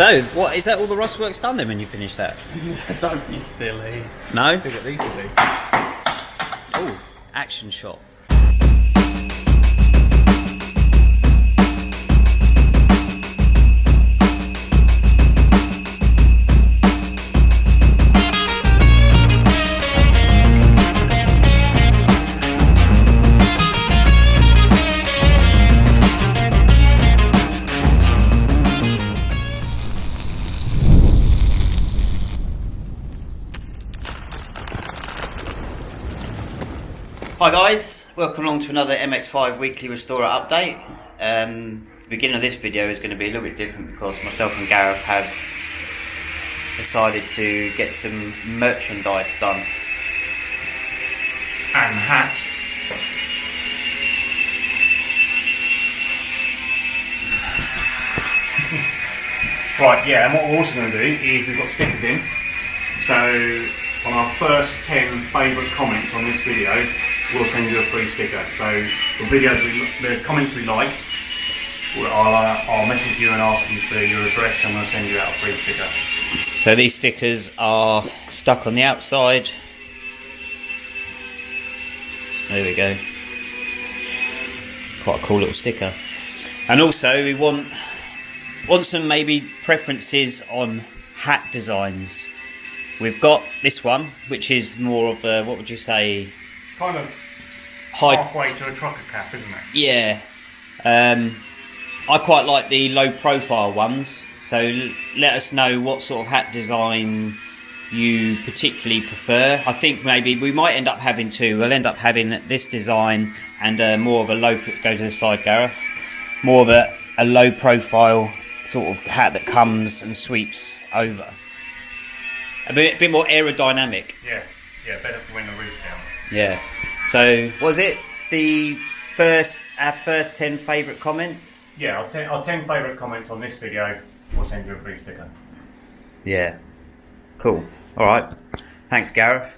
So, what is that? All the rust work's done then when you finish that? Don't be silly. No? Look at these to do. Oh, action shot. Hi guys, welcome along to another MX5 weekly restorer update. The beginning of this video is going to be a little bit different because myself and Gareth have decided to get some merchandise done. And hat. Right, yeah, and what we're also going to do is we've got stickers in. So on our first 10 favourite comments on this video, we'll send you a free sticker. So the comments we like, I'll message you and ask you for your address and we'll send you out a free sticker. So these stickers are stuck on the outside. There we go. Quite a cool little sticker. And also we want some maybe preferences on hat designs. We've got this one, which is more of a, what would you say? Kind of halfway to a trucker cap, isn't it? Yeah. I quite like the low profile ones. So let us know what sort of hat design you particularly prefer. I think maybe we might end up having two. We'll end up having this design and more of a low, go to the side, Gareth. More of a low profile sort of hat that comes and sweeps over. A bit more aerodynamic. Yeah, better for when the roof's down. Yeah. So, was it our first 10 favourite comments? Yeah, our 10 favourite comments on this video, we'll send you a free sticker. Yeah. Cool. Alright. Thanks, Gareth.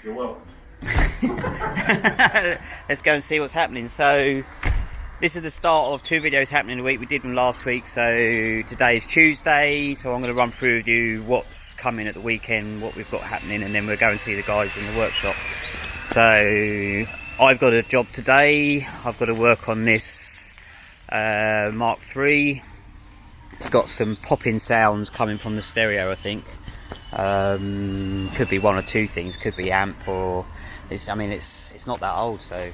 You're welcome. Let's go and see what's happening. So, this is the start of 2 videos happening a week. We did them last week, so today is Tuesday, so I'm going to run through with you what's coming at the weekend, what we've got happening, and then we'll go and see the guys in the workshop. So, I've got a job today. I've got to work on this Mk2. It's got some popping sounds coming from the stereo, I think. Could be one or two things. Could be amp, or it's not that old, so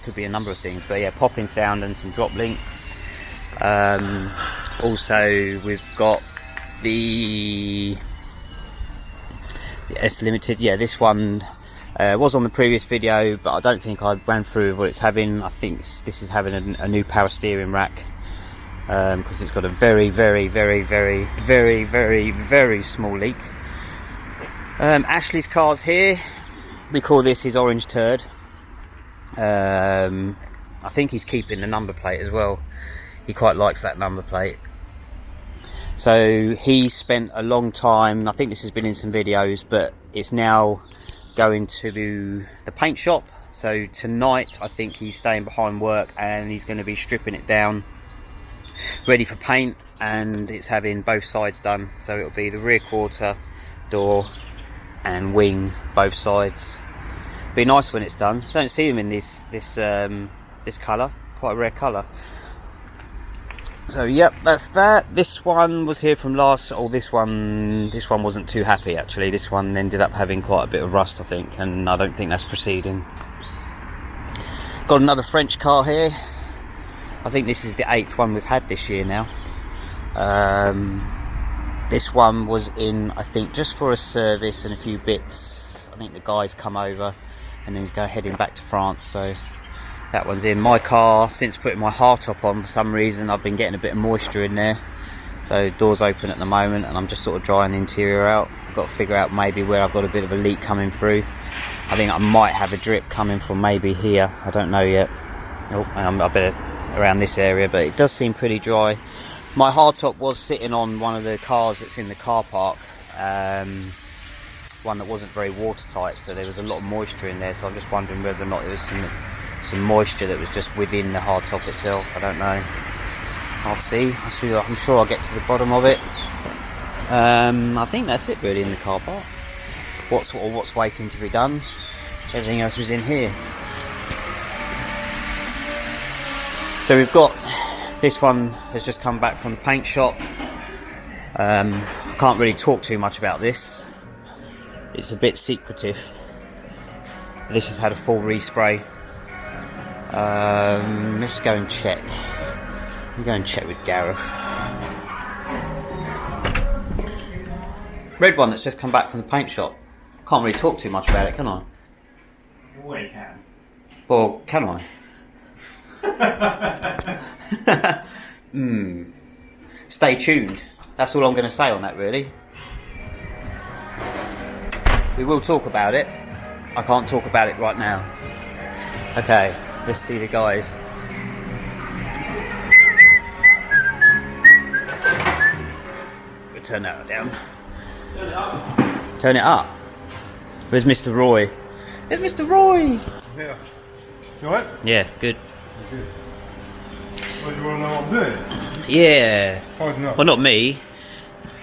could be a number of things. But yeah, popping sound and some drop links. Also, we've got the S Limited. Yeah, this one was on the previous video, but I don't think I ran through what it's having. I think this is having a new power steering rack because it's got a very small leak. Ashlee's car's here. We call this his orange turd. I think he's keeping the number plate as well. He quite likes that number plate. So he spent a long time, I think this has been in some videos, but it's now going to the paint shop. So tonight I think he's staying behind work and he's going to be stripping it down ready for paint, and it's having both sides done. So it'll be the rear quarter, door and wing, both sides. Be nice when it's done. I don't see them in this colour, quite a rare colour. So yep, that's that. This one was here from last. Oh, this one wasn't too happy actually. This one ended up having quite a bit of rust, I think, and I don't think that's proceeding. Got another French car here. I think this is the 8th one we've had this year now. This one was in, I think, just for a service and a few bits. I think the guys come over and then he's heading back to France, so that one's in. My car, since putting my hardtop on, for some reason I've been getting a bit of moisture in there, so door's open at the moment and I'm just sort of drying the interior out. I've got to figure out maybe where I've got a bit of a leak coming through. I think I might have a drip coming from maybe here, I don't know yet. Oh, I better around this area, but it does seem pretty dry. My hardtop was sitting on one of the cars that's in the car park, one that wasn't very watertight, so there was a lot of moisture in there, so I'm just wondering whether or not there was some moisture that was just within the hardtop itself. I don't know. I'll see. I'm sure I'll get to the bottom of it. I think that's it really in the car park. What's waiting to be done. Everything else is in here. So we've got this one has just come back from the paint shop. I can't really talk too much about this. It's a bit secretive. This has had a full respray. Let's go and check. We'll go and check with Gareth. Red one that's just come back from the paint shop. Can't really talk too much about it, can I? Well, you can. Well, can I? Stay tuned. That's all I'm going to say on that, really. We will talk about it. I can't talk about it right now. Okay, let's see the guys. We'll turn that down. Turn it up. Turn it up. Where's Mr. Roy? There's Mr. Roy! Yeah. You alright? Yeah, good. Good. Well, do you want to know what I'm doing? Yeah. Tidying up. Well, not me.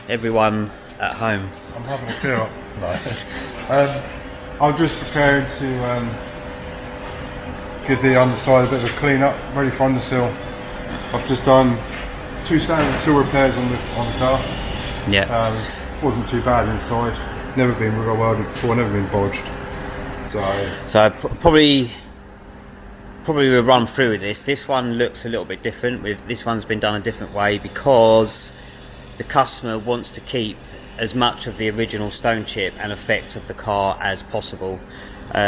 Everyone at home. I'm having a clear up. I'm just preparing to give the underside a bit of a clean up, ready for undersill. I've just done 2 standard sill repairs on the car. Yeah. Wasn't too bad inside. Never been real welded before, never been bodged. So probably we'll run through with this. This one looks a little bit different. This one's been done a different way because the customer wants to keep as much of the original stone chip and effect of the car as possible.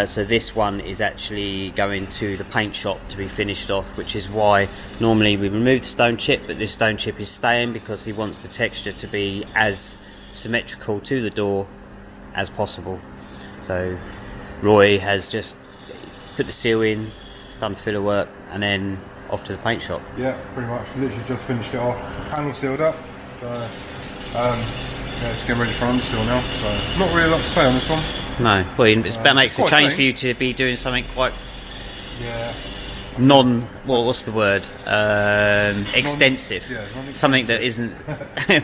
So this one is actually going to the paint shop to be finished off, which is why normally we remove the stone chip, but this stone chip is staying because he wants the texture to be as symmetrical to the door as possible. So Roy has just put the seal in, done filler work, and then off to the paint shop. Yeah, pretty much. Literally just finished it off. Panel sealed up. So yeah, just getting ready for undersill now. So not really a lot to say on this one. No, well, that makes a change for you to be doing something quite what's the word? Extensive. Something that isn't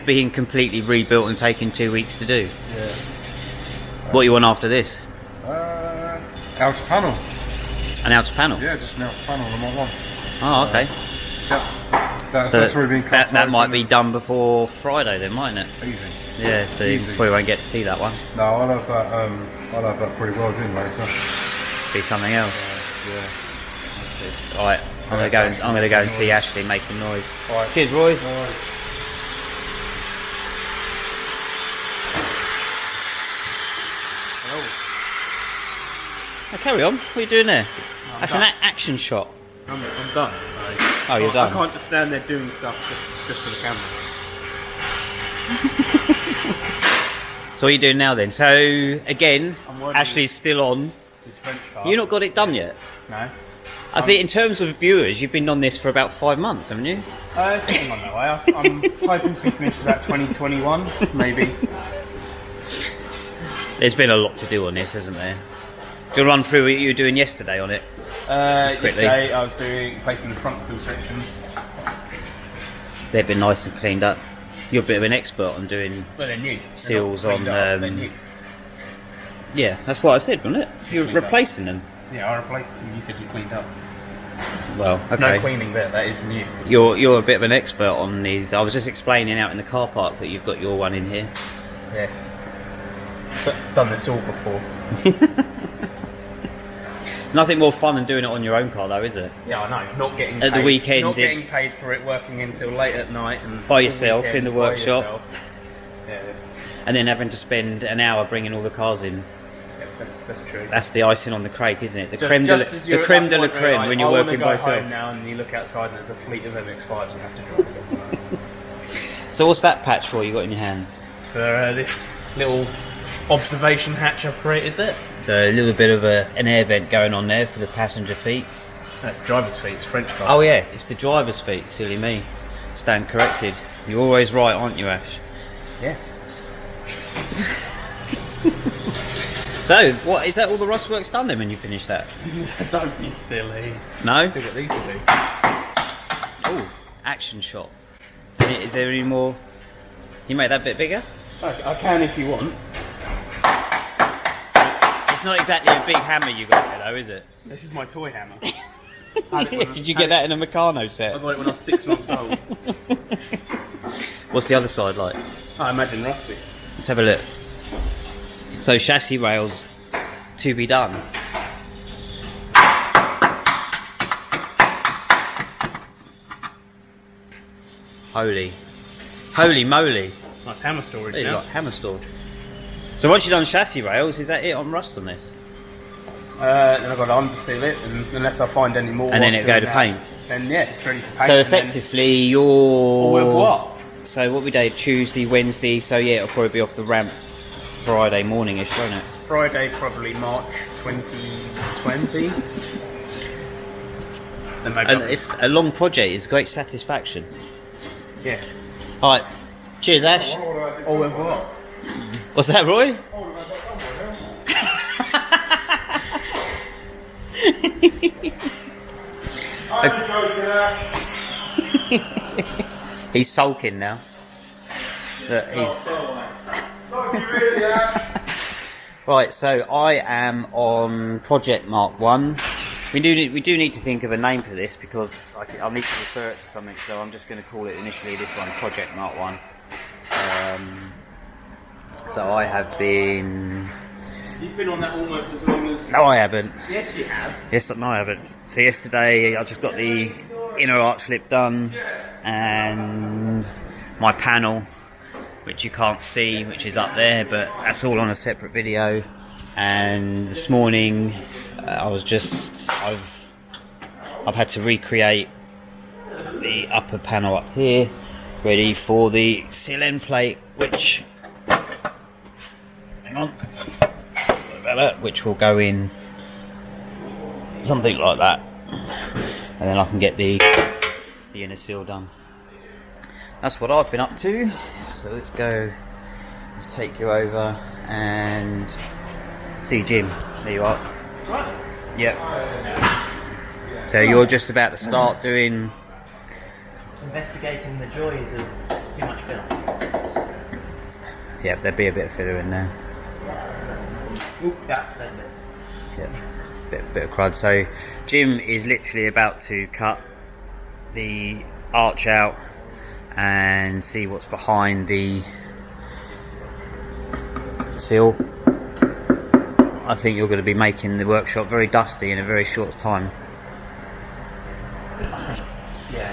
being completely rebuilt and taking 2 weeks to do. Yeah. What you want after this? Outer panel. An outer panel? Yeah, just an outer panel on the Mk1. Oh, okay. Yeah. That's already been cut. That might be done before Friday then, mightn't it? Easy. Yeah, so you probably won't get to see that one. No, I'll have that pretty well done later. Be something else. Yeah. Alright, I'm gonna go and see Ashlee making noise. Alright. Cheers, Roy. Alright. Oh, carry on. What are you doing there? That's an action shot. I'm done. So oh, you're done. I can't just stand there doing stuff just for the camera. So what are you doing now then? So again, Ashlee's still on. This French car. You've not got it done yet? No. I think in terms of viewers, you've been on this for about 5 months, haven't you? It's getting on that way. I'm hoping to finish about 2021, maybe. There's been a lot to do on this, hasn't there? Do you want to run through what you were doing yesterday on it? Yesterday I was replacing the front sill sections. They've been nice and cleaned up. You're a bit of an expert on doing Well, they're new. seals They're on. not cleaned up, they're new. Yeah, that's what I said, wasn't it? You're Cleaned up. replacing them. Yeah, I replaced them. You said you cleaned up. Well, okay. No cleaning there. That is new. You're a bit of an expert on these. I was just explaining out in the car park that you've got your one in here. Yes. But done this all before. Nothing more fun than doing it on your own car, though, is it? Yeah, I know. Not getting At the paid, weekends, not getting paid for it, working until late at night and By yourself in the by workshop. yourself. Yeah, And then having to spend an hour bringing all the cars in. that's true. That's the icing on the cake, isn't it? The Just- creme de just as you're la at creme that de la point where creme you're like, when you're I wanna working go by yourself. home now, and you look outside and there's a fleet of MX5s and have to drive them. So what's that patch for you got in your hands? It's for this little observation hatch I've created there. So a little bit of an air vent going on there for the passenger feet. That's driver's feet. It's French car. Oh yeah, it's the driver's feet. Silly me. Stand corrected. You're always right, aren't you, Ash? Yes. So, what is that? All the rust work's done then when you finish that? Don't be silly. No. Look at these two. Oh, action shot. Is there any more? You make that bit bigger? I can if you want. It's not exactly a big hammer you got there though, is it? This is my toy hammer. Did you get that in a Meccano set? I got it when I was 6 months old. What's the other side like? I imagine rusty. Let's have a look. So chassis rails to be done. Holy moly. Nice hammer storage It's now. like hammer stored. So once you've done chassis rails, is that it on rust on this? Then I've got to underseal it, and unless I find any more. And then it'll go to paint. Then yeah, it's ready for paint. So effectively you're... All with what? So what we did, Tuesday, Wednesday, so yeah, it'll probably be off the ramp Friday morning-ish, won't it? Friday, probably March 2020. Then maybe And it's a long project, it's great satisfaction. yes. Alright, cheers Ash. All with what? What's that, Roy? He's sulking now. That he's right. So I am on Project Mk1. We do need to think of a name for this because I'll need to refer it to something. So I'm just going to call it initially this one, Project Mk1. So I have been. You've been on that almost as long as. No, I haven't. Yes, you have. Yes, no, I haven't. So yesterday I just got the inner arch lip done and my panel, which you can't see, which is up there, but that's all on a separate video. And this morning I've had to recreate the upper panel up here, ready for the Sill end plate, which which will go in something like that, and then I can get the inner seal done. That's what I've been up to. So let's take you over and see Jim. There you are. Yep. So you're just about to start doing investigating the joys of too much film. yeah, there'll be a bit of filler in there. Yeah, that's it. Yeah, bit of crud. So Jim is literally about to cut the arch out and see what's behind the seal. I think you're going to be making the workshop very dusty in a very short time. Yeah.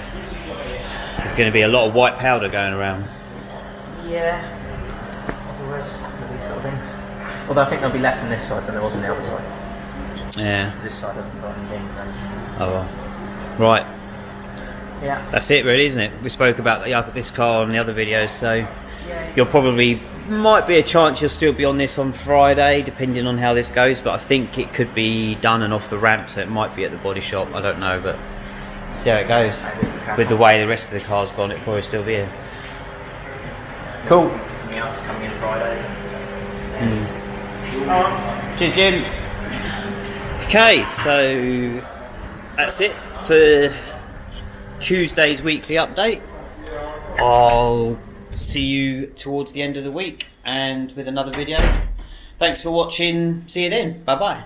There's going to be a lot of white powder going around. Yeah. As always, with these sort of things. Although I think there'll be less on this side than there was on the other side. Yeah. This side hasn't got any dings. Oh well. Right. Yeah. That's it really, isn't it? We spoke about this car on the other videos, so you'll probably, might be a chance you'll still be on this on Friday, depending on how this goes, but I think it could be done and off the ramp, so it might be at the body shop, I don't know, but see how it goes. With the way the rest of the car's gone, it'll probably still be here. Cool. Something else is coming in Friday. Cheers, Jim. Okay, so that's it for Tuesday's weekly update. I'll see you towards the end of the week and with another video. Thanks for watching. See you then. Bye bye.